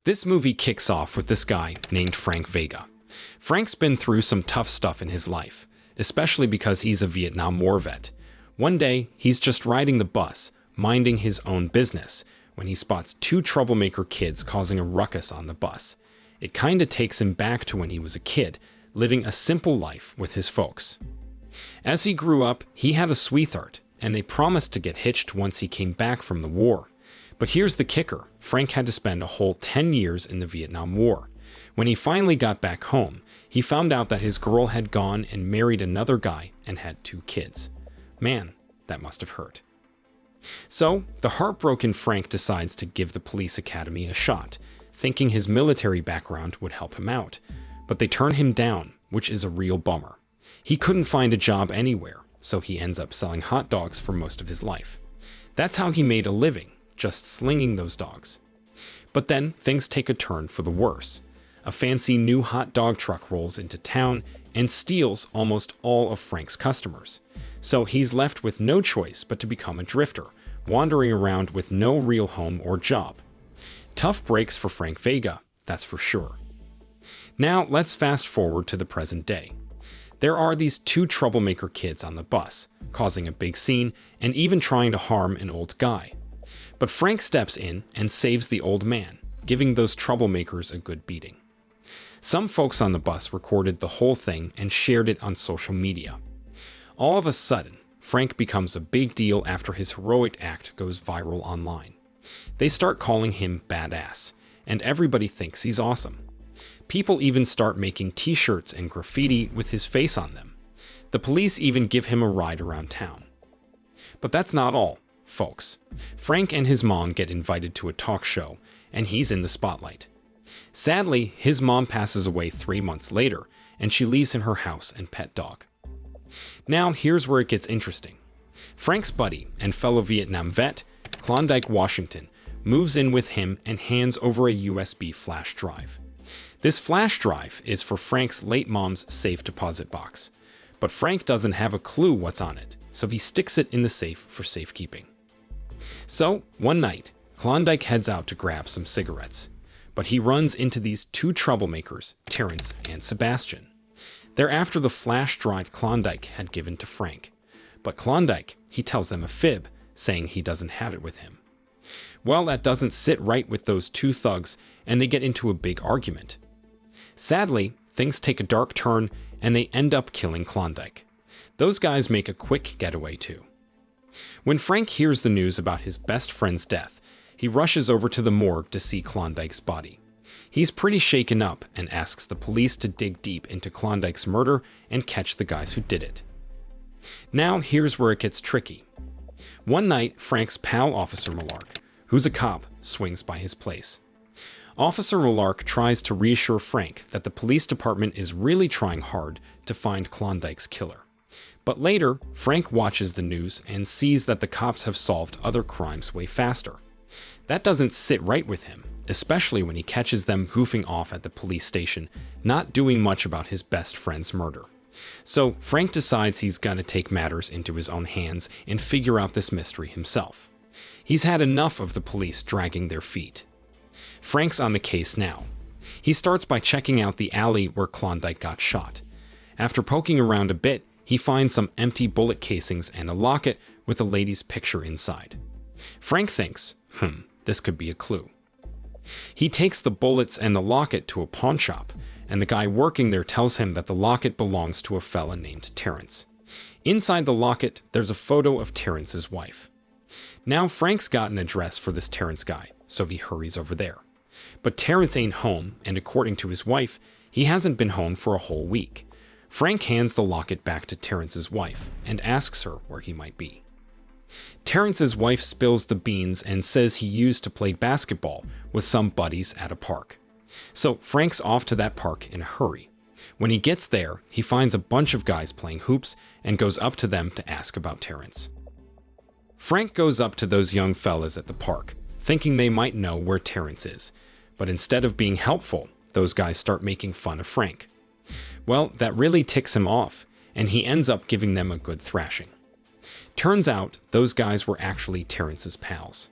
This movie kicks off with this guy named Frank Vega. Frank's been through some tough stuff in his life, especially because he's a Vietnam War vet. One day, he's just riding the bus, minding his own business, when he spots two troublemaker kids causing a ruckus on the bus. It kinda takes him back to when he was a kid, living a simple life with his folks. As he grew up, he had a sweetheart, and they promised to get hitched once he came back from the war. But here's the kicker: Frank had to spend a whole 10 years in the Vietnam War. When he finally got back home, he found out that his girl had gone and married another guy and had 2 kids. Man, that must have hurt. So, the heartbroken Frank decides to give the police academy a shot, thinking his military background would help him out. But they turn him down, which is a real bummer. He couldn't find a job anywhere, so he ends up selling hot dogs for most of his life. That's how he made a living, just slinging those dogs. But then, things take a turn for the worse. A fancy new hot dog truck rolls into town and steals almost all of Frank's customers. So he's left with no choice but to become a drifter, wandering around with no real home or job. Tough breaks for Frank Vega, that's for sure. Now let's fast forward to the present day. There are these 2 troublemaker kids on the bus, causing a big scene and even trying to harm an old guy. But Frank steps in and saves the old man, giving those troublemakers a good beating. Some folks on the bus recorded the whole thing and shared it on social media. All of a sudden, Frank becomes a big deal after his heroic act goes viral online. They start calling him badass, and everybody thinks he's awesome. People even start making t-shirts and graffiti with his face on them. The police even give him a ride around town. But that's not all, folks. Frank and his mom get invited to a talk show, and he's in the spotlight. Sadly, his mom passes away 3 months later, and she leaves him her house and pet dog. Now, here's where it gets interesting. Frank's buddy and fellow Vietnam vet, Klondike, Washington, moves in with him and hands over a USB flash drive. This flash drive is for Frank's late mom's safe deposit box, but Frank doesn't have a clue what's on it, so he sticks it in the safe for safekeeping. So, one night, Klondike heads out to grab some cigarettes, but he runs into these 2 troublemakers, Terrence and Sebastian. They're after the flash drive Klondike had given to Frank, but Klondike, he tells them a fib, saying he doesn't have it with him. Well, that doesn't sit right with those 2 thugs, and they get into a big argument. Sadly, things take a dark turn, and they end up killing Klondike. Those guys make a quick getaway too. When Frank hears the news about his best friend's death, he rushes over to the morgue to see Klondike's body. He's pretty shaken up and asks the police to dig deep into Klondike's murder and catch the guys who did it. Now, here's where it gets tricky. One night, Frank's pal Officer Malark, who's a cop, swings by his place. Officer Malark tries to reassure Frank that the police department is really trying hard to find Klondike's killer. But later, Frank watches the news and sees that the cops have solved other crimes way faster. That doesn't sit right with him, especially when he catches them goofing off at the police station, not doing much about his best friend's murder. So Frank decides he's gonna take matters into his own hands and figure out this mystery himself. He's had enough of the police dragging their feet. Frank's on the case now. He starts by checking out the alley where Klondike got shot. After poking around a bit, he finds some empty bullet casings and a locket with a lady's picture inside. Frank thinks, this could be a clue. He takes the bullets and the locket to a pawn shop, and the guy working there tells him that the locket belongs to a fella named Terrence. Inside the locket, there's a photo of Terrence's wife. Now Frank's got an address for this Terrence guy, so he hurries over there. But Terrence ain't home, and according to his wife, he hasn't been home for a whole week. Frank hands the locket back to Terrence's wife and asks her where he might be. Terrence's wife spills the beans and says he used to play basketball with some buddies at a park. So Frank's off to that park in a hurry. When he gets there, he finds a bunch of guys playing hoops and goes up to them to ask about Terrence. Frank goes up to those young fellas at the park, thinking they might know where Terrence is. But instead of being helpful, those guys start making fun of Frank. Well, that really ticks him off, and he ends up giving them a good thrashing. Turns out, those guys were actually Terrence's pals.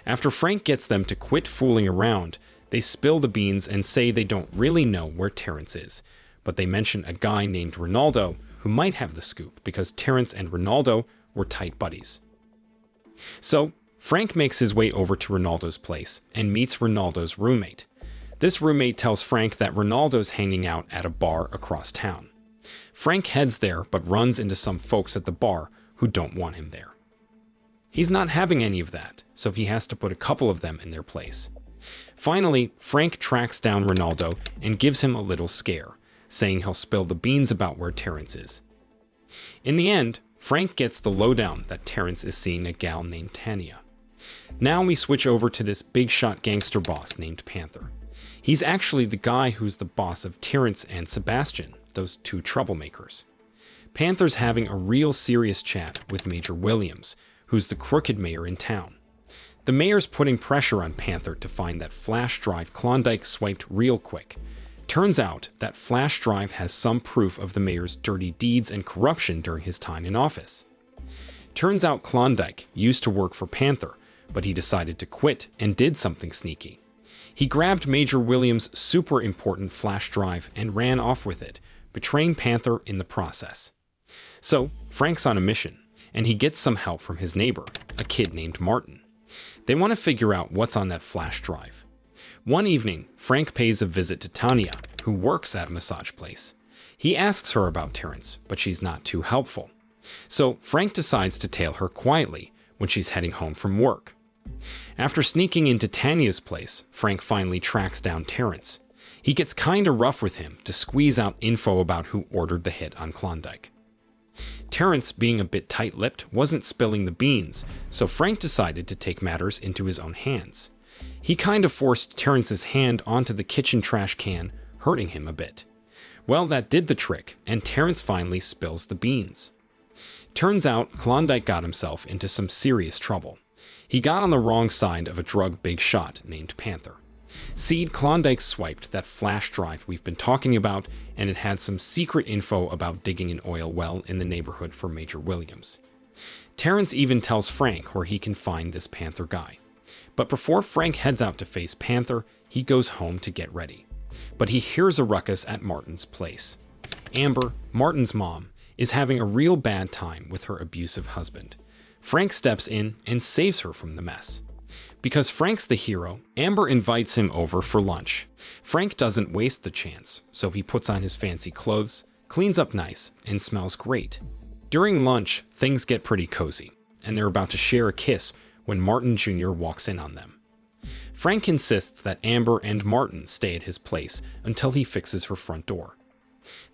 After Frank gets them to quit fooling around, They spill the beans and say they don't really know where Terrence is, but they mention a guy named Ronaldo who might have the scoop because Terrence and Ronaldo were tight buddies. So, Frank makes his way over to Ronaldo's place and meets Ronaldo's roommate. This roommate tells Frank that Ronaldo's hanging out at a bar across town. Frank heads there but runs into some folks at the bar who don't want him there. He's not having any of that, so he has to put a couple of them in their place. Finally, Frank tracks down Ronaldo and gives him a little scare, saying he'll spill the beans about where Terrence is. In the end, Frank gets the lowdown that Terrence is seeing a gal named Tanya. Now we switch over to this big shot gangster boss named Panther. He's actually the guy who's the boss of Terrence and Sebastian, those two troublemakers. Panther's having a real serious chat with Major Williams, who's the crooked mayor in town. The mayor's putting pressure on Panther to find that flash drive Klondike swiped real quick. Turns out that flash drive has some proof of the mayor's dirty deeds and corruption during his time in office. Turns out Klondike used to work for Panther, but he decided to quit and did something sneaky. He grabbed Major Williams' super important flash drive and ran off with it, betraying Panther in the process. So, Frank's on a mission, and he gets some help from his neighbor, a kid named Martin. They want to figure out what's on that flash drive. One evening, Frank pays a visit to Tanya, who works at a massage place. He asks her about Terrence, but she's not too helpful. So Frank decides to tail her quietly when she's heading home from work. After sneaking into Tanya's place, Frank finally tracks down Terrence. He gets kinda rough with him to squeeze out info about who ordered the hit on Klondike. Terrence, being a bit tight-lipped, wasn't spilling the beans, so Frank decided to take matters into his own hands. He kind of forced Terrence's hand onto the kitchen trash can, hurting him a bit. Well, that did the trick, and Terrence finally spills the beans. Turns out Klondike got himself into some serious trouble. He got on the wrong side of a drug big shot named Panther. See, Klondike swiped that flash drive we've been talking about, and it had some secret info about digging an oil well in the neighborhood for Major Williams. Terrence even tells Frank where he can find this Panther guy. But before Frank heads out to face Panther, he goes home to get ready. But he hears a ruckus at Martin's place. Amber, Martin's mom, is having a real bad time with her abusive husband. Frank steps in and saves her from the mess. Because Frank's the hero, Amber invites him over for lunch. Frank doesn't waste the chance, so he puts on his fancy clothes, cleans up nice, and smells great. During lunch, things get pretty cozy, and they're about to share a kiss when Martin Jr. walks in on them. Frank insists that Amber and Martin stay at his place until he fixes her front door.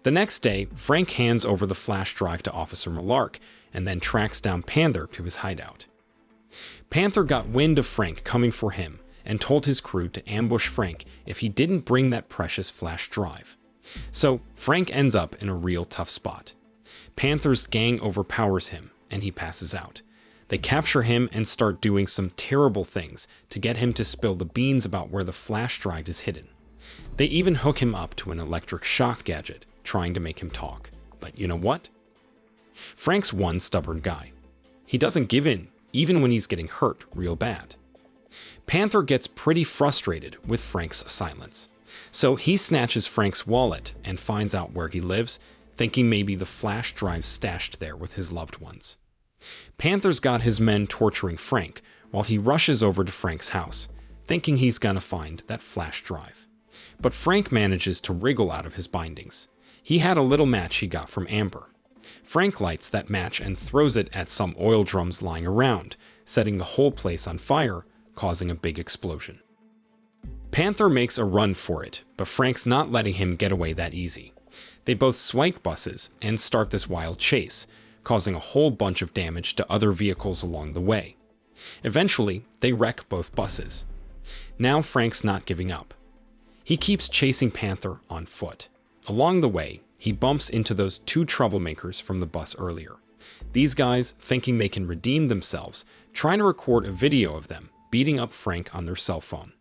The next day, Frank hands over the flash drive to Officer Malark and then tracks down Panther to his hideout. Panther got wind of Frank coming for him and told his crew to ambush Frank if he didn't bring that precious flash drive. So Frank ends up in a real tough spot. Panther's gang overpowers him and he passes out. They capture him and start doing some terrible things to get him to spill the beans about where the flash drive is hidden. They even hook him up to an electric shock gadget, trying to make him talk. But you know what? Frank's one stubborn guy. He doesn't give in, even when he's getting hurt real bad. Panther gets pretty frustrated with Frank's silence. So he snatches Frank's wallet and finds out where he lives, thinking maybe the flash drive's stashed there with his loved ones. Panther's got his men torturing Frank while he rushes over to Frank's house, thinking he's gonna find that flash drive. But Frank manages to wriggle out of his bindings. He had a little match he got from Amber. Frank lights that match and throws it at some oil drums lying around, setting the whole place on fire, causing a big explosion. Panther makes a run for it, but Frank's not letting him get away that easy. They both swipe buses and start this wild chase, causing a whole bunch of damage to other vehicles along the way. Eventually, they wreck both buses. Now Frank's not giving up. He keeps chasing Panther on foot. Along the way, he bumps into those two troublemakers from the bus earlier. These guys, thinking they can redeem themselves, try to record a video of them beating up Frank on their cell phone.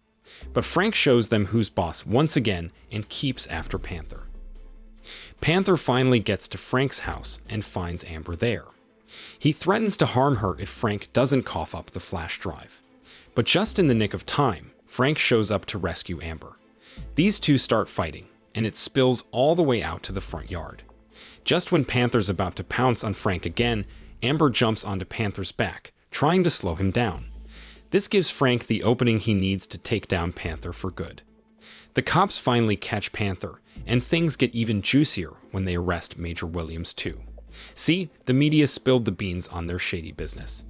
But Frank shows them who's boss once again and keeps after Panther. Panther finally gets to Frank's house and finds Amber there. He threatens to harm her if Frank doesn't cough up the flash drive. But just in the nick of time, Frank shows up to rescue Amber. These two start fighting, and it spills all the way out to the front yard. Just when Panther's about to pounce on Frank again, Amber jumps onto Panther's back, trying to slow him down. This gives Frank the opening he needs to take down Panther for good. The cops finally catch Panther, and things get even juicier when they arrest Major Williams too. See, the media spilled the beans on their shady business.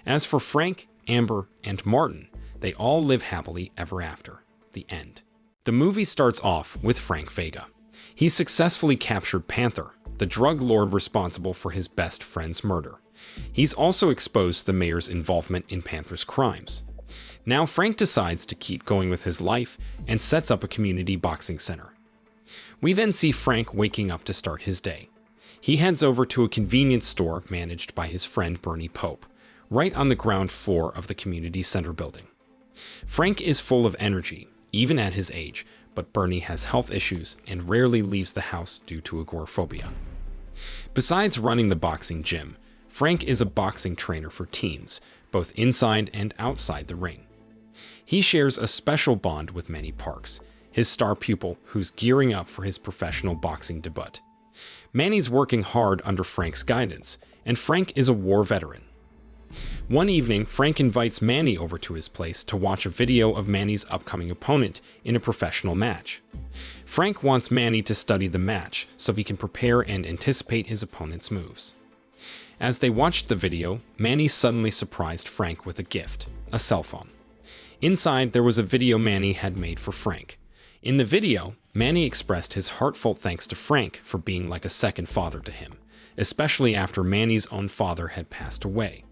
As for Frank, Amber, and Martin, they all live happily ever after. The end. The movie starts off with Frank Vega. He successfully captured Panther, the drug lord responsible for his best friend's murder. He's also exposed the mayor's involvement in Panther's crimes. Now Frank decides to keep going with his life and sets up a community boxing center. We then see Frank waking up to start his day. He heads over to a convenience store managed by his friend Bernie Pope, right on the ground floor of the community center building. Frank is full of energy, even at his age, but Bernie has health issues and rarely leaves the house due to agoraphobia. Besides running the boxing gym, Frank is a boxing trainer for teens, both inside and outside the ring. He shares a special bond with Manny Parks, his star pupil who's gearing up for his professional boxing debut. Manny's working hard under Frank's guidance, and Frank is a war veteran. One evening, Frank invites Manny over to his place to watch a video of Manny's upcoming opponent in a professional match. Frank wants Manny to study the match so he can prepare and anticipate his opponent's moves. As they watched the video, Manny suddenly surprised Frank with a gift, a cell phone. Inside, there was a video Manny had made for Frank. In the video, Manny expressed his heartfelt thanks to Frank for being like a second father to him, especially after Manny's own father had passed away.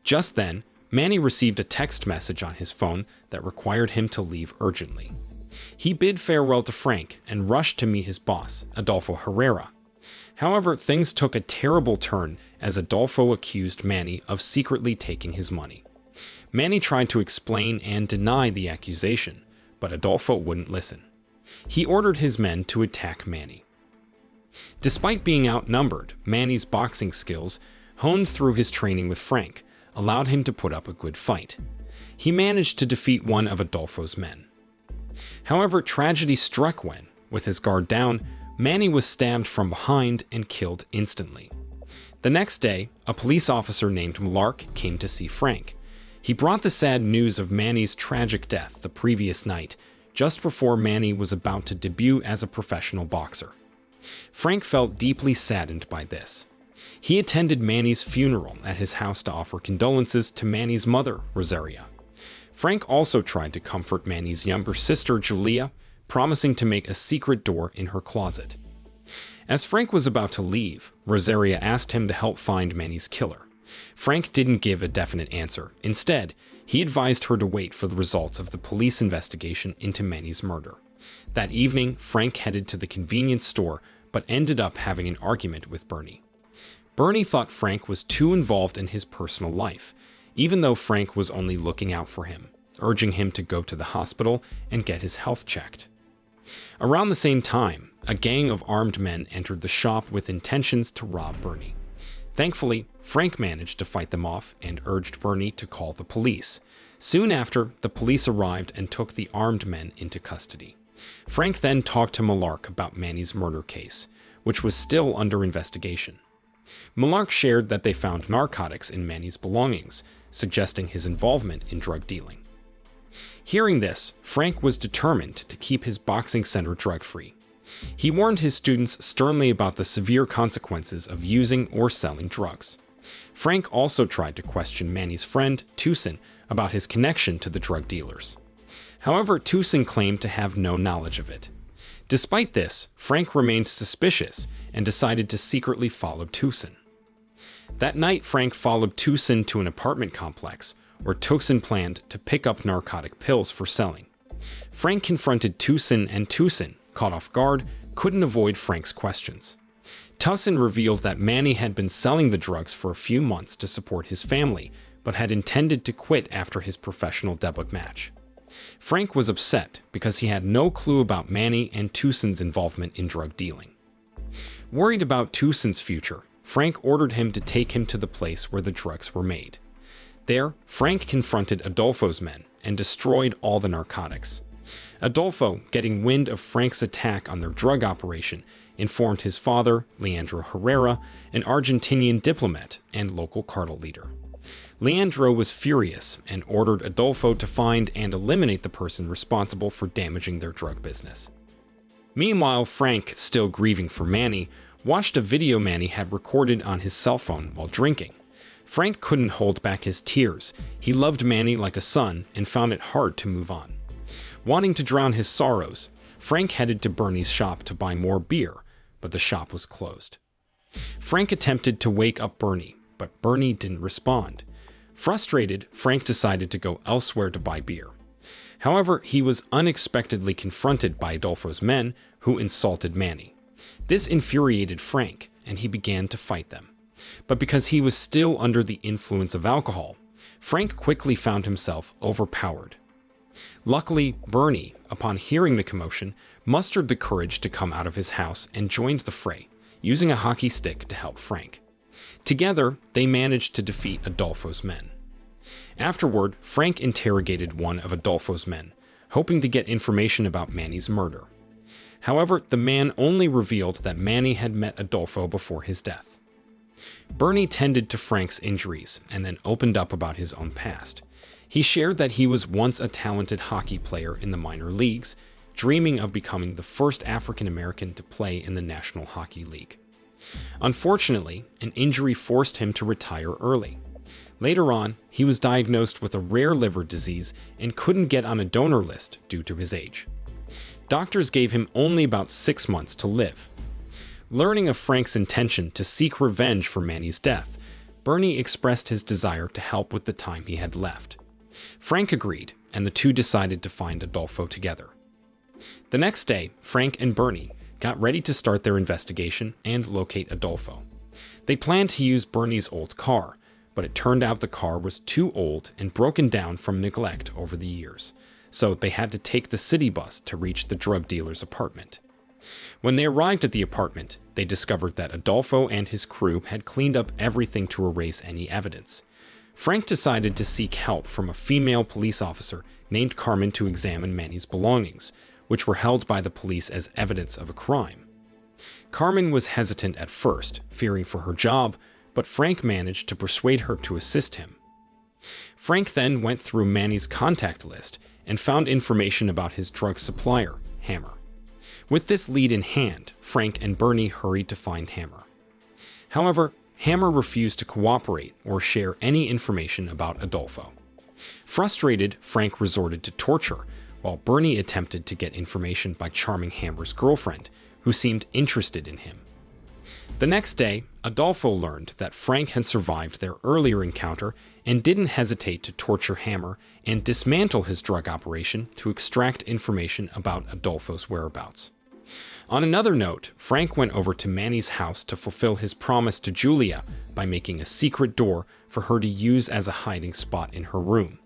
Just then, Manny received a text message on his phone that required him to leave urgently. He bid farewell to Frank and rushed to meet his boss, Adolfo Herrera. However, things took a terrible turn as Adolfo accused Manny of secretly taking his money. Manny tried to explain and deny the accusation, but Adolfo wouldn't listen. He ordered his men to attack Manny. Despite being outnumbered, Manny's boxing skills, honed through his training with Frank, allowed him to put up a good fight. He managed to defeat one of Adolfo's men. However, tragedy struck when, with his guard down, Manny was stabbed from behind and killed instantly. The next day, a police officer named Malark came to see Frank. He brought the sad news of Manny's tragic death the previous night, just before Manny was about to debut as a professional boxer. Frank felt deeply saddened by this. He attended Manny's funeral at his house to offer condolences to Manny's mother, Rosaria. Frank also tried to comfort Manny's younger sister, Julia, promising to make a secret door in her closet. As Frank was about to leave, Rosaria asked him to help find Manny's killer. Frank didn't give a definite answer. Instead, he advised her to wait for the results of the police investigation into Manny's murder. That evening, Frank headed to the convenience store, but ended up having an argument with Bernie. Bernie thought Frank was too involved in his personal life, even though Frank was only looking out for him, urging him to go to the hospital and get his health checked. Around the same time, a gang of armed men entered the shop with intentions to rob Bernie. Thankfully, Frank managed to fight them off and urged Bernie to call the police. Soon after, the police arrived and took the armed men into custody. Frank then talked to Malark about Manny's murder case, which was still under investigation. Malark shared that they found narcotics in Manny's belongings, suggesting his involvement in drug dealing. Hearing this, Frank was determined to keep his boxing center drug-free. He warned his students sternly about the severe consequences of using or selling drugs. Frank also tried to question Manny's friend, Tucson, about his connection to the drug dealers. However, Tucson claimed to have no knowledge of it. Despite this, Frank remained suspicious and decided to secretly follow Tucson. That night, Frank followed Tucson to an apartment complex, where Tucson planned to pick up narcotic pills for selling. Frank confronted Tucson, and Tucson, caught off guard, couldn't avoid Frank's questions. Tucson revealed that Manny had been selling the drugs for a few months to support his family, but had intended to quit after his professional debut match. Frank was upset because he had no clue about Manny and Tucson's involvement in drug dealing. Worried about Tucson's future, Frank ordered him to take him to the place where the drugs were made. There, Frank confronted Adolfo's men and destroyed all the narcotics. Adolfo, getting wind of Frank's attack on their drug operation, informed his father, Leandro Herrera, an Argentinian diplomat and local cartel leader. Leandro was furious and ordered Adolfo to find and eliminate the person responsible for damaging their drug business. Meanwhile, Frank, still grieving for Manny, watched a video Manny had recorded on his cell phone while drinking. Frank couldn't hold back his tears. He loved Manny like a son and found it hard to move on. Wanting to drown his sorrows, Frank headed to Bernie's shop to buy more beer, but the shop was closed. Frank attempted to wake up Bernie, but Bernie didn't respond. Frustrated, Frank decided to go elsewhere to buy beer. However, he was unexpectedly confronted by Adolfo's men, who insulted Manny. This infuriated Frank, and he began to fight them. But because he was still under the influence of alcohol, Frank quickly found himself overpowered. Luckily, Bernie, upon hearing the commotion, mustered the courage to come out of his house and joined the fray, using a hockey stick to help Frank. Together, they managed to defeat Adolfo's men. Afterward, Frank interrogated one of Adolfo's men, hoping to get information about Manny's murder. However, the man only revealed that Manny had met Adolfo before his death. Bernie tended to Frank's injuries and then opened up about his own past. He shared that he was once a talented hockey player in the minor leagues, dreaming of becoming the first African American to play in the National Hockey League. Unfortunately, an injury forced him to retire early. Later on, he was diagnosed with a rare liver disease and couldn't get on a donor list due to his age. Doctors gave him only about 6 months to live. Learning of Frank's intention to seek revenge for Manny's death, Bernie expressed his desire to help with the time he had left. Frank agreed, and the two decided to find Adolfo together. The next day, Frank and Bernie got ready to start their investigation and locate Adolfo. They planned to use Bernie's old car, but it turned out the car was too old and broken down from neglect over the years, so they had to take the city bus to reach the drug dealer's apartment. When they arrived at the apartment, they discovered that Adolfo and his crew had cleaned up everything to erase any evidence. Frank decided to seek help from a female police officer named Carmen to examine Manny's belongings, which were held by the police as evidence of a crime. Carmen was hesitant at first, fearing for her job, but Frank managed to persuade her to assist him. Frank then went through Manny's contact list and found information about his drug supplier, Hammer. With this lead in hand, Frank and Bernie hurried to find Hammer. However, Hammer refused to cooperate or share any information about Adolfo. Frustrated, Frank resorted to torture, while Bernie attempted to get information by charming Hammer's girlfriend, who seemed interested in him. The next day, Adolfo learned that Frank had survived their earlier encounter and didn't hesitate to torture Hammer and dismantle his drug operation to extract information about Adolfo's whereabouts. On another note, Frank went over to Manny's house to fulfill his promise to Julia by making a secret door for her to use as a hiding spot in her room.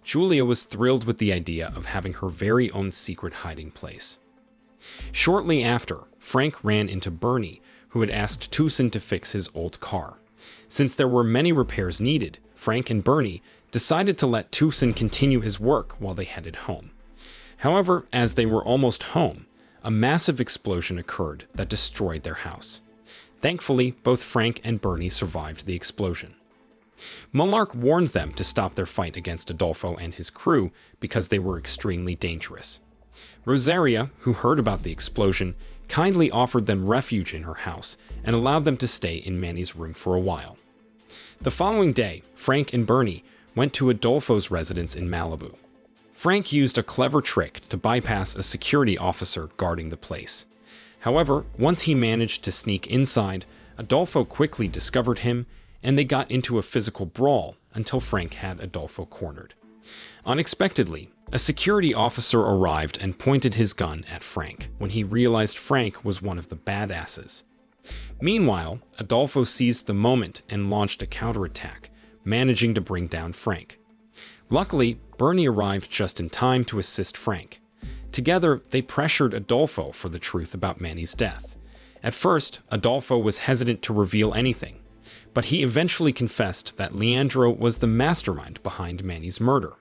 Julia was thrilled with the idea of having her very own secret hiding place. Shortly after, Frank ran into Bernie, who had asked Tucson to fix his old car. Since there were many repairs needed, Frank and Bernie decided to let Tucson continue his work while they headed home. However, as they were almost home, a massive explosion occurred that destroyed their house. Thankfully, both Frank and Bernie survived the explosion. Mullark warned them to stop their fight against Adolfo and his crew because they were extremely dangerous. Rosaria, who heard about the explosion, kindly offered them refuge in her house and allowed them to stay in Manny's room for a while. The following day, Frank and Bernie went to Adolfo's residence in Malibu. Frank used a clever trick to bypass a security officer guarding the place. However, once he managed to sneak inside, Adolfo quickly discovered him, and they got into a physical brawl until Frank had Adolfo cornered. Unexpectedly, a security officer arrived and pointed his gun at Frank when he realized Frank was one of the badasses. Meanwhile, Adolfo seized the moment and launched a counterattack, managing to bring down Frank. Luckily, Bernie arrived just in time to assist Frank. Together, they pressured Adolfo for the truth about Manny's death. At first, Adolfo was hesitant to reveal anything. But he eventually confessed that Leandro was the mastermind behind Manny's murder.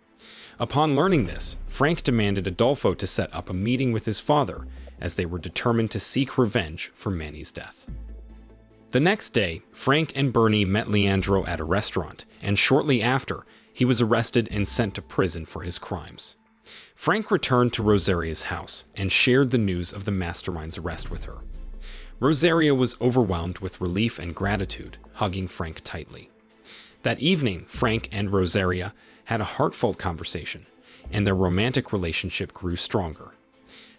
Upon learning this, Frank demanded Adolfo to set up a meeting with his father, as they were determined to seek revenge for Manny's death. The next day, Frank and Bernie met Leandro at a restaurant, and shortly after, he was arrested and sent to prison for his crimes. Frank returned to Rosaria's house and shared the news of the mastermind's arrest with her. Rosaria was overwhelmed with relief and gratitude, hugging Frank tightly. That evening, Frank and Rosaria had a heartfelt conversation, and their romantic relationship grew stronger.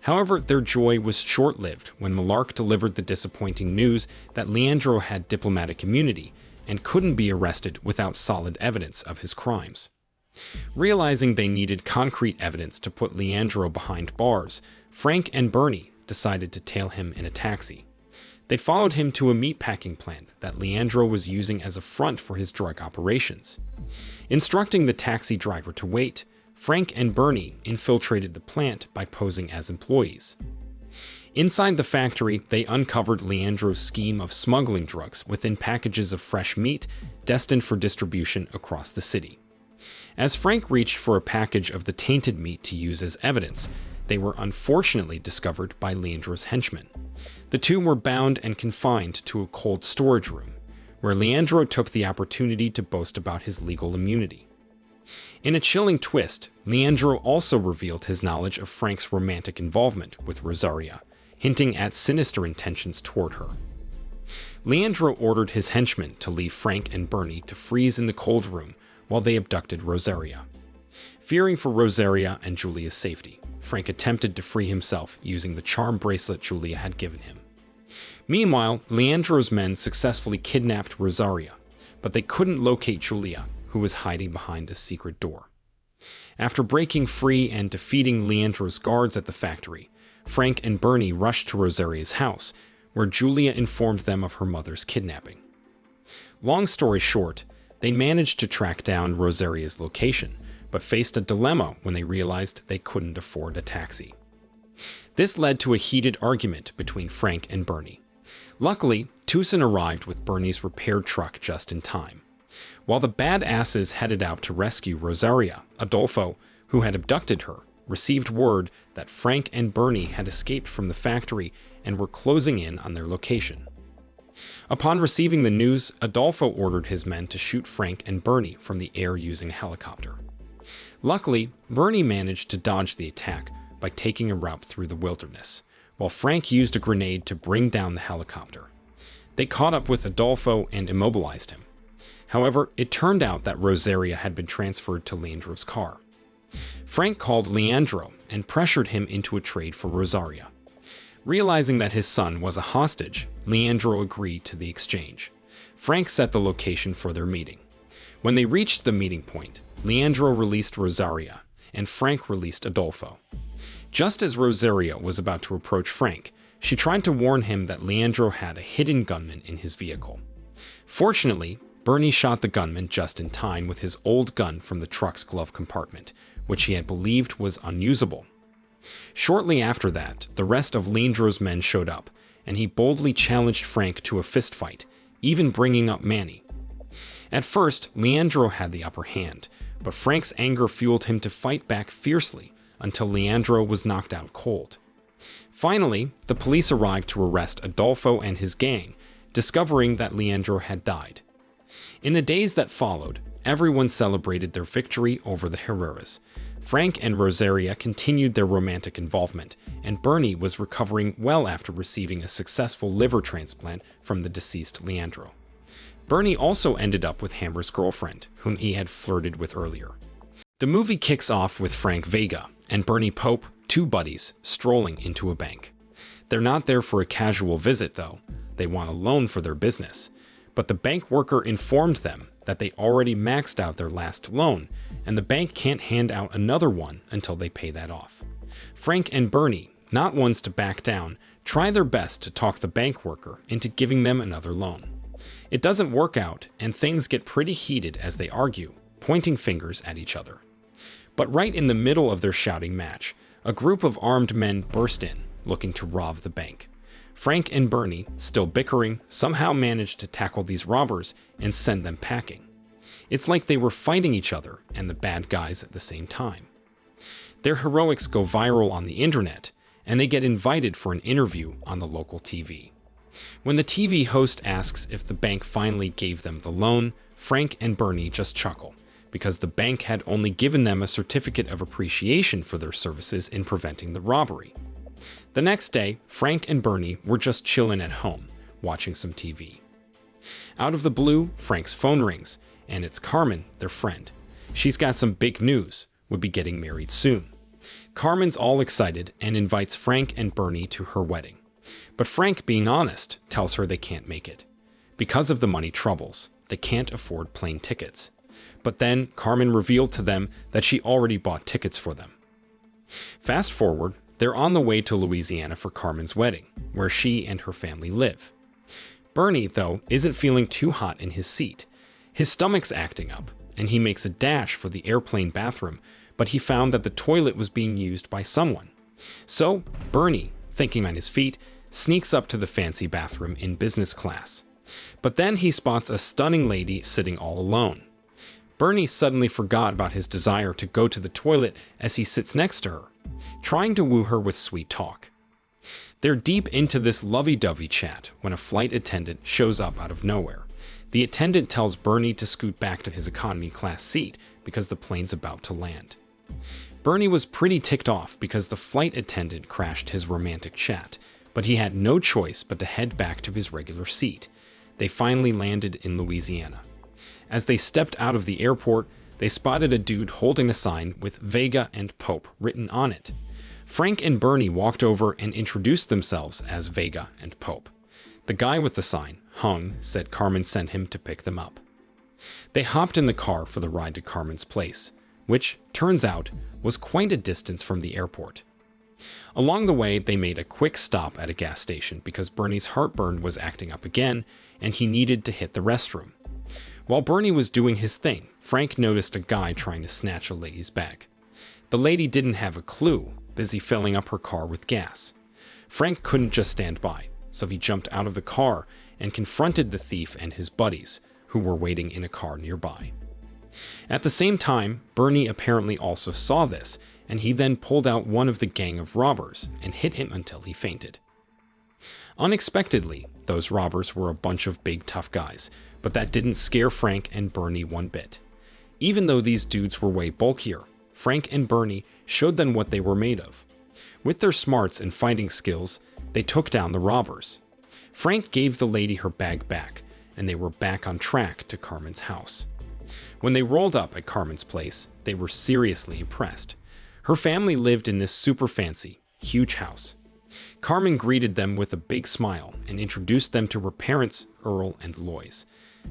However, their joy was short-lived when Malark delivered the disappointing news that Leandro had diplomatic immunity and couldn't be arrested without solid evidence of his crimes. Realizing they needed concrete evidence to put Leandro behind bars, Frank and Bernie decided to tail him in a taxi. They followed him to a meatpacking plant that Leandro was using as a front for his drug operations. Instructing the taxi driver to wait, Frank and Bernie infiltrated the plant by posing as employees. Inside the factory, they uncovered Leandro's scheme of smuggling drugs within packages of fresh meat destined for distribution across the city. As Frank reached for a package of the tainted meat to use as evidence, they were unfortunately discovered by Leandro's henchmen. The two were bound and confined to a cold storage room, where Leandro took the opportunity to boast about his legal immunity. In a chilling twist, Leandro also revealed his knowledge of Frank's romantic involvement with Rosaria, hinting at sinister intentions toward her. Leandro ordered his henchmen to leave Frank and Bernie to freeze in the cold room while they abducted Rosaria. Fearing for Rosaria and Julia's safety, Frank attempted to free himself using the charm bracelet Julia had given him. Meanwhile, Leandro's men successfully kidnapped Rosaria, but they couldn't locate Julia, who was hiding behind a secret door. After breaking free and defeating Leandro's guards at the factory, Frank and Bernie rushed to Rosaria's house, where Julia informed them of her mother's kidnapping. Long story short, they managed to track down Rosaria's location, but faced a dilemma when they realized they couldn't afford a taxi. This led to a heated argument between Frank and Bernie. Luckily, Tucson arrived with Bernie's repaired truck just in time. While the badasses headed out to rescue Rosaria, Adolfo, who had abducted her, received word that Frank and Bernie had escaped from the factory and were closing in on their location. Upon receiving the news, Adolfo ordered his men to shoot Frank and Bernie from the air using a helicopter. Luckily, Bernie managed to dodge the attack by taking a route through the wilderness, while Frank used a grenade to bring down the helicopter. They caught up with Adolfo and immobilized him. However, it turned out that Rosaria had been transferred to Leandro's car. Frank called Leandro and pressured him into a trade for Rosaria. Realizing that his son was a hostage, Leandro agreed to the exchange. Frank set the location for their meeting. When they reached the meeting point, Leandro released Rosaria, and Frank released Adolfo. Just as Rosaria was about to approach Frank, she tried to warn him that Leandro had a hidden gunman in his vehicle. Fortunately, Bernie shot the gunman just in time with his old gun from the truck's glove compartment, which he had believed was unusable. Shortly after that, the rest of Leandro's men showed up, and he boldly challenged Frank to a fistfight, even bringing up Manny. At first, Leandro had the upper hand, but Frank's anger fueled him to fight back fiercely until Leandro was knocked out cold. Finally, the police arrived to arrest Adolfo and his gang, discovering that Leandro had died. In the days that followed, everyone celebrated their victory over the Herreras. Frank and Rosaria continued their romantic involvement, and Bernie was recovering well after receiving a successful liver transplant from the deceased Leandro. Bernie also ended up with Hammer's girlfriend, whom he had flirted with earlier. The movie kicks off with Frank Vega and Bernie Pope, two buddies, strolling into a bank. They're not there for a casual visit, though. They want a loan for their business. But the bank worker informed them that they already maxed out their last loan, and the bank can't hand out another one until they pay that off. Frank and Bernie, not ones to back down, try their best to talk the bank worker into giving them another loan. It doesn't work out, and things get pretty heated as they argue, pointing fingers at each other. But right in the middle of their shouting match, a group of armed men burst in, looking to rob the bank. Frank and Bernie, still bickering, somehow managed to tackle these robbers and send them packing. It's like they were fighting each other and the bad guys at the same time. Their heroics go viral on the internet, and they get invited for an interview on the local TV. When the TV host asks if the bank finally gave them the loan, Frank and Bernie just chuckle, because the bank had only given them a certificate of appreciation for their services in preventing the robbery. The next day, Frank and Bernie were just chilling at home, watching some TV. Out of the blue, Frank's phone rings, and it's Carmen, their friend. She's got some big news, would be getting married soon. Carmen's all excited and invites Frank and Bernie to her wedding. But Frank, being honest, tells her they can't make it. Because of the money troubles, they can't afford plane tickets. But then Carmen revealed to them that she already bought tickets for them. Fast forward, they're on the way to Louisiana for Carmen's wedding, where she and her family live. Bernie, though, isn't feeling too hot in his seat. His stomach's acting up, and he makes a dash for the airplane bathroom, but he found that the toilet was being used by someone. So Bernie, thinking on his feet, sneaks up to the fancy bathroom in business class. But then he spots a stunning lady sitting all alone. Bernie suddenly forgot about his desire to go to the toilet as he sits next to her, trying to woo her with sweet talk. They're deep into this lovey-dovey chat when a flight attendant shows up out of nowhere. The attendant tells Bernie to scoot back to his economy class seat because the plane's about to land. Bernie was pretty ticked off because the flight attendant crashed his romantic chat, but he had no choice but to head back to his regular seat. They finally landed in Louisiana. As they stepped out of the airport, they spotted a dude holding a sign with Vega and Pope written on it. Frank and Bernie walked over and introduced themselves as Vega and Pope. The guy with the sign, Hung, said Carmen sent him to pick them up. They hopped in the car for the ride to Carmen's place, which, turns out, was quite a distance from the airport. Along the way, they made a quick stop at a gas station because Bernie's heartburn was acting up again, and he needed to hit the restroom. While Bernie was doing his thing, Frank noticed a guy trying to snatch a lady's bag. The lady didn't have a clue, busy filling up her car with gas. Frank couldn't just stand by, so he jumped out of the car and confronted the thief and his buddies, who were waiting in a car nearby. At the same time, Bernie apparently also saw this, and he then pulled out one of the gang of robbers and hit him until he fainted. Unexpectedly, those robbers were a bunch of big tough guys, but that didn't scare Frank and Bernie one bit. Even though these dudes were way bulkier, Frank and Bernie showed them what they were made of. With their smarts and fighting skills, they took down the robbers. Frank gave the lady her bag back, and they were back on track to Carmen's house. When they rolled up at Carmen's place, they were seriously impressed. Her family lived in this super fancy, huge house. Carmen greeted them with a big smile and introduced them to her parents, Earl and Lois.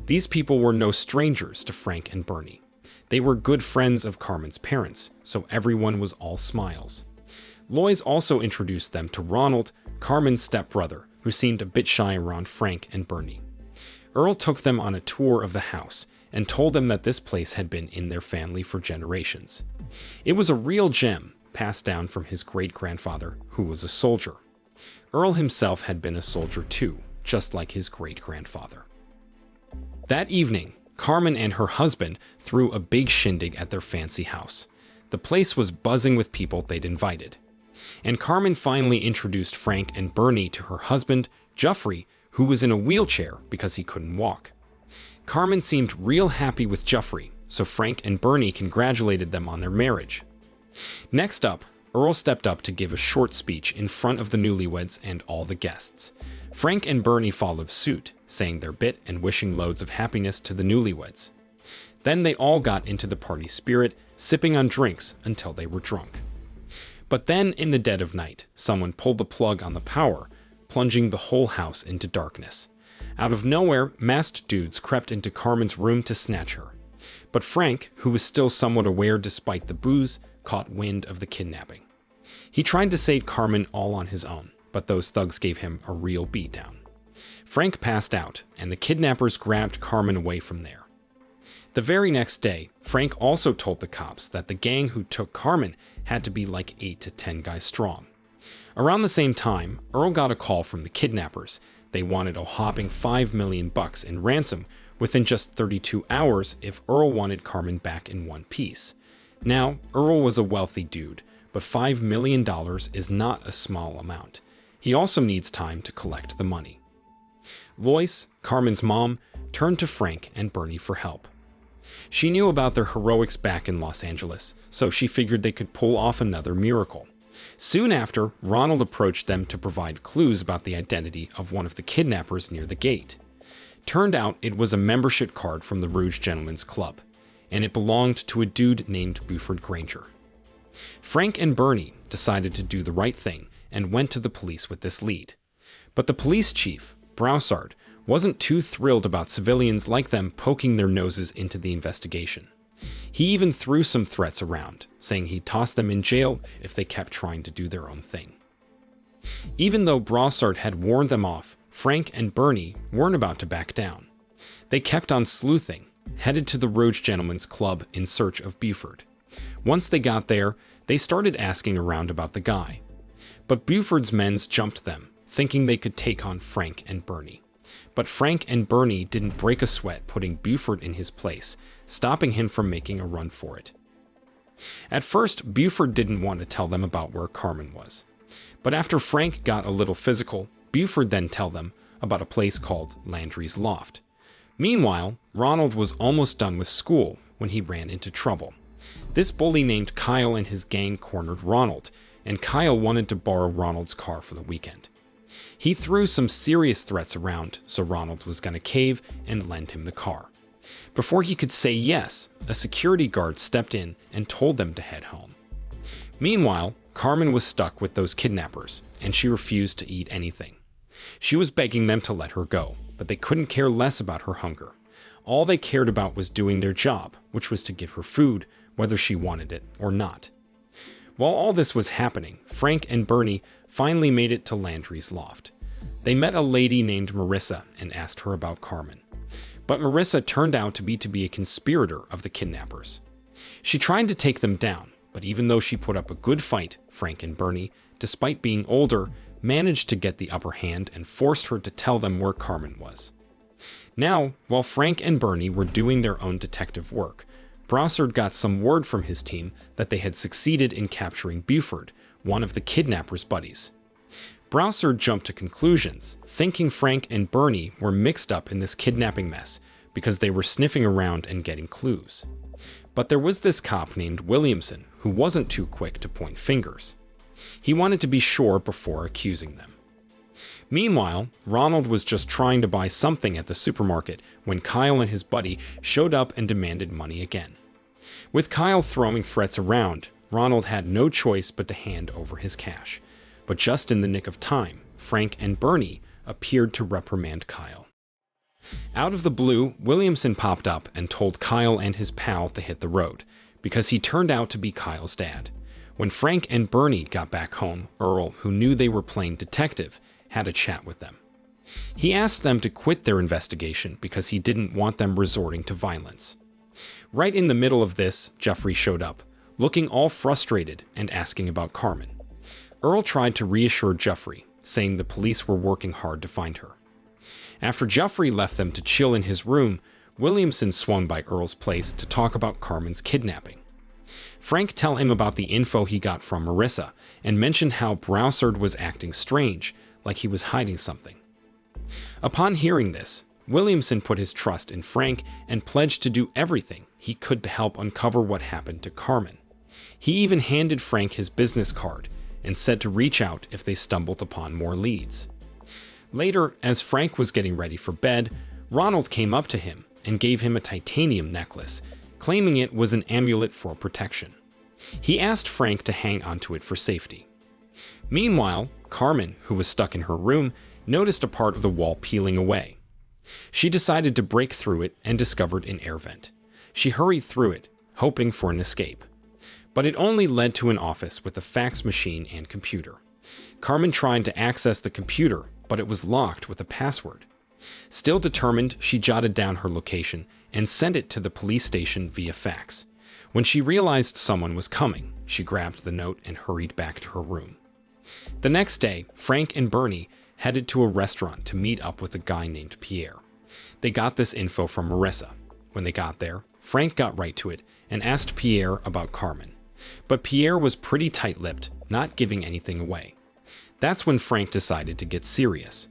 These people were no strangers to Frank and Bernie. They were good friends of Carmen's parents, so everyone was all smiles. Lois also introduced them to Ronald, Carmen's stepbrother, who seemed a bit shy around Frank and Bernie. Earl took them on a tour of the house and told them that this place had been in their family for generations. It was a real gem, passed down from his great-grandfather, who was a soldier. Earl himself had been a soldier too, just like his great-grandfather. That evening, Carmen and her husband threw a big shindig at their fancy house. The place was buzzing with people they'd invited. And Carmen finally introduced Frank and Bernie to her husband, Geoffrey, who was in a wheelchair because he couldn't walk. Carmen seemed real happy with Geoffrey, so Frank and Bernie congratulated them on their marriage. Next up, Earl stepped up to give a short speech in front of the newlyweds and all the guests. Frank and Bernie followed suit, saying their bit and wishing loads of happiness to the newlyweds. Then they all got into the party spirit, sipping on drinks until they were drunk. But then, in the dead of night, someone pulled the plug on the power, plunging the whole house into darkness. Out of nowhere, masked dudes crept into Carmen's room to snatch her. But Frank, who was still somewhat aware despite the booze, caught wind of the kidnapping. He tried to save Carmen all on his own, but those thugs gave him a real beatdown. Frank passed out, and the kidnappers grabbed Carmen away from there. The very next day, Frank also told the cops that the gang who took Carmen had to be like 8 to 10 guys strong. Around the same time, Earl got a call from the kidnappers. They wanted a whopping $5 million in ransom within just 32 hours if Earl wanted Carmen back in one piece. Now, Earl was a wealthy dude, but $5 million is not a small amount. He also needs time to collect the money. Lois, Carmen's mom, turned to Frank and Bernie for help. She knew about their heroics back in Los Angeles, so she figured they could pull off another miracle. Soon after, Ronald approached them to provide clues about the identity of one of the kidnappers near the gate. Turned out it was a membership card from the Rouge Gentlemen's Club, and it belonged to a dude named Buford Granger. Frank and Bernie decided to do the right thing and went to the police with this lead. But the police chief, Broussard, wasn't too thrilled about civilians like them poking their noses into the investigation. He even threw some threats around, saying he'd toss them in jail if they kept trying to do their own thing. Even though Broussard had warned them off, Frank and Bernie weren't about to back down. They kept on sleuthing, headed to the Rouge Gentlemen's Club in search of Buford. Once they got there, they started asking around about the guy. But Buford's men jumped them, thinking they could take on Frank and Bernie. But Frank and Bernie didn't break a sweat putting Buford in his place, stopping him from making a run for it. At first, Buford didn't want to tell them about where Carmen was. But after Frank got a little physical, Buford then told them about a place called Landry's Loft. Meanwhile, Ronald was almost done with school when he ran into trouble. This bully named Kyle and his gang cornered Ronald, and Kyle wanted to borrow Ronald's car for the weekend. He threw some serious threats around, so Ronald was going to cave and lend him the car. Before he could say yes, a security guard stepped in and told them to head home. Meanwhile, Carmen was stuck with those kidnappers, and she refused to eat anything. She was begging them to let her go, but they couldn't care less about her hunger. All they cared about was doing their job, which was to give her food, whether she wanted it or not. While all this was happening, Frank and Bernie finally made it to Landry's Loft. They met a lady named Marissa and asked her about Carmen. But Marissa turned out to be a conspirator of the kidnappers. She tried to take them down, but even though she put up a good fight, Frank and Bernie, despite being older, managed to get the upper hand and forced her to tell them where Carmen was. Now, while Frank and Bernie were doing their own detective work, Broussard got some word from his team that they had succeeded in capturing Buford, one of the kidnappers' buddies. Broussard jumped to conclusions, thinking Frank and Bernie were mixed up in this kidnapping mess because they were sniffing around and getting clues. But there was this cop named Williamson who wasn't too quick to point fingers. He wanted to be sure before accusing them. Meanwhile, Ronald was just trying to buy something at the supermarket when Kyle and his buddy showed up and demanded money again. With Kyle throwing threats around, Ronald had no choice but to hand over his cash. But just in the nick of time, Frank and Bernie appeared to reprimand Kyle. Out of the blue, Williamson popped up and told Kyle and his pal to hit the road, because he turned out to be Kyle's dad. When Frank and Bernie got back home, Earl, who knew they were playing detective, had a chat with them. He asked them to quit their investigation because he didn't want them resorting to violence. Right in the middle of this, Jeffrey showed up, looking all frustrated and asking about Carmen. Earl tried to reassure Jeffrey, saying the police were working hard to find her. After Jeffrey left them to chill in his room, Williamson swung by Earl's place to talk about Carmen's kidnapping. Frank told him about the info he got from Marissa and mentioned how Broussard was acting strange, like he was hiding something. Upon hearing this, Williamson put his trust in Frank and pledged to do everything he could to help uncover what happened to Carmen. He even handed Frank his business card and said to reach out if they stumbled upon more leads. Later, as Frank was getting ready for bed, Ronald came up to him and gave him a titanium necklace, claiming it was an amulet for protection. He asked Frank to hang onto it for safety. Meanwhile, Carmen, who was stuck in her room, noticed a part of the wall peeling away. She decided to break through it and discovered an air vent. She hurried through it, hoping for an escape. But it only led to an office with a fax machine and computer. Carmen tried to access the computer, but it was locked with a password. Still determined, she jotted down her location and sent it to the police station via fax. When she realized someone was coming, she grabbed the note and hurried back to her room. The next day, Frank and Bernie headed to a restaurant to meet up with a guy named Pierre. They got this info from Marissa. When they got there, Frank got right to it and asked Pierre about Carmen. But Pierre was pretty tight-lipped, not giving anything away. That's when Frank decided to get serious.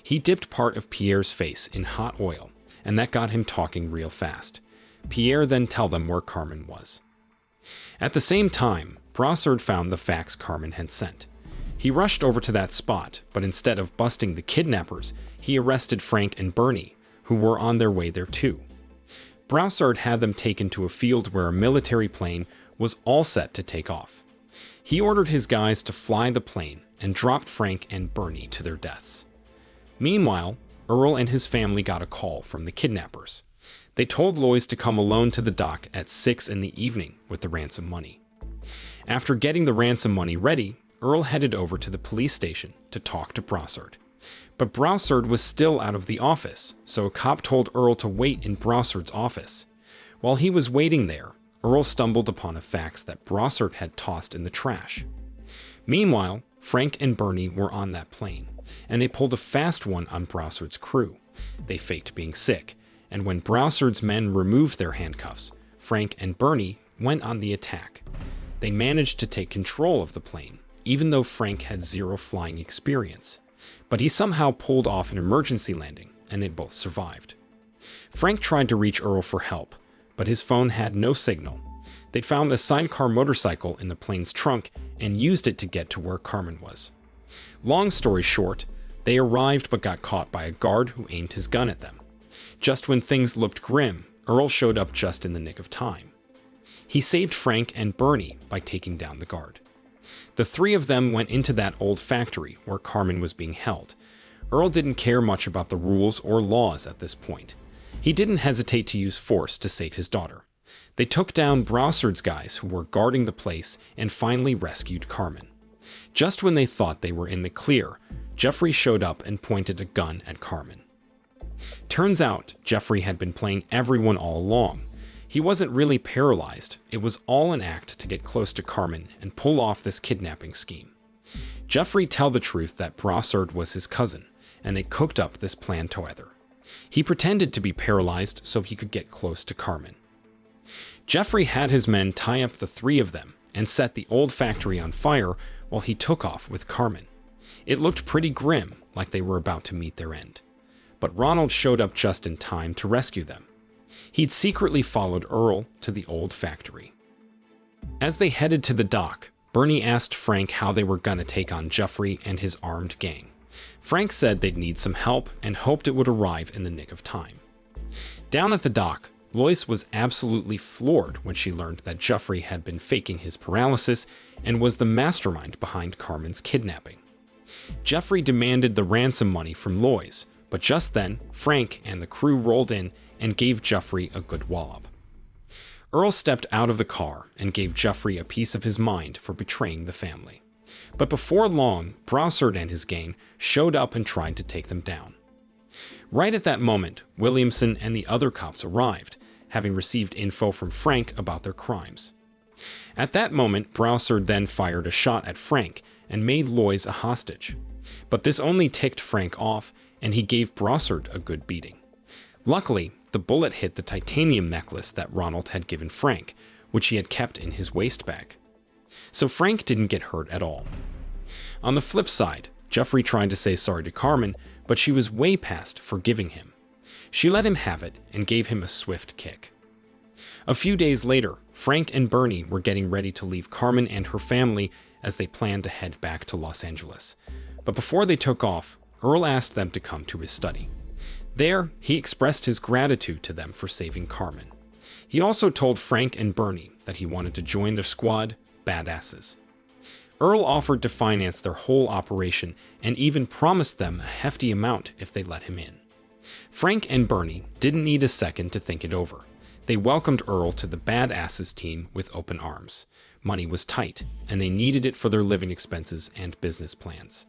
He dipped part of Pierre's face in hot oil, and that got him talking real fast. Pierre then told them where Carmen was. At the same time, Brassard found the fax Carmen had sent. He rushed over to that spot, but instead of busting the kidnappers, he arrested Frank and Bernie, who were on their way there too. Brassard had them taken to a field where a military plane was all set to take off. He ordered his guys to fly the plane and dropped Frank and Bernie to their deaths. Meanwhile, Earl and his family got a call from the kidnappers. They told Lois to come alone to the dock at 6 in the evening with the ransom money. After getting the ransom money ready, Earl headed over to the police station to talk to Brassard. But Brassard was still out of the office, so a cop told Earl to wait in Brassard's office. While he was waiting there, Earl stumbled upon a fax that Brassard had tossed in the trash. Meanwhile, Frank and Bernie were on that plane, and they pulled a fast one on Brassard's crew. They faked being sick, and when Brassard's men removed their handcuffs, Frank and Bernie went on the attack. They managed to take control of the plane, even though Frank had zero flying experience. But he somehow pulled off an emergency landing, and they both survived. Frank tried to reach Earl for help, but his phone had no signal. They'd found a sidecar motorcycle in the plane's trunk and used it to get to where Carmen was. Long story short, they arrived but got caught by a guard who aimed his gun at them. Just when things looked grim, Earl showed up just in the nick of time. He saved Frank and Bernie by taking down the guard. The three of them went into that old factory where Carmen was being held. Earl didn't care much about the rules or laws at this point. He didn't hesitate to use force to save his daughter. They took down Brassard's guys who were guarding the place and finally rescued Carmen. Just when they thought they were in the clear, Jeffrey showed up and pointed a gun at Carmen. Turns out, Jeffrey had been playing everyone all along. He wasn't really paralyzed. It was all an act to get close to Carmen and pull off this kidnapping scheme. Jeffrey told the truth that Brassard was his cousin, and they cooked up this plan together. He pretended to be paralyzed so he could get close to Carmen. Jeffrey had his men tie up the three of them and set the old factory on fire while he took off with Carmen. It looked pretty grim, like they were about to meet their end. But Ronald showed up just in time to rescue them. He'd secretly followed Earl to the old factory. As they headed to the dock, Bernie asked Frank how they were gonna take on Jeffrey and his armed gang. Frank said they'd need some help and hoped it would arrive in the nick of time. Down at the dock, Lois was absolutely floored when she learned that Jeffrey had been faking his paralysis and was the mastermind behind Carmen's kidnapping. Jeffrey demanded the ransom money from Lois, but just then, Frank and the crew rolled in and gave Jeffrey a good wallop. Earl stepped out of the car and gave Jeffrey a piece of his mind for betraying the family. But before long, Brassard and his gang showed up and tried to take them down. Right at that moment, Williamson and the other cops arrived, having received info from Frank about their crimes. At that moment, Brassard then fired a shot at Frank and made Lois a hostage. But this only ticked Frank off, and he gave Brassard a good beating. Luckily, the bullet hit the titanium necklace that Ronald had given Frank, which he had kept in his waist bag. So Frank didn't get hurt at all. On the flip side, Jeffrey tried to say sorry to Carmen, but she was way past forgiving him. She let him have it and gave him a swift kick. A few days later, Frank and Bernie were getting ready to leave Carmen and her family as they planned to head back to Los Angeles. But before they took off, Earl asked them to come to his study. There, he expressed his gratitude to them for saving Carmen. He also told Frank and Bernie that he wanted to join their squad, Badasses. Earl offered to finance their whole operation and even promised them a hefty amount if they let him in. Frank and Bernie didn't need a second to think it over. They welcomed Earl to the Badasses team with open arms. Money was tight, and they needed it for their living expenses and business plans.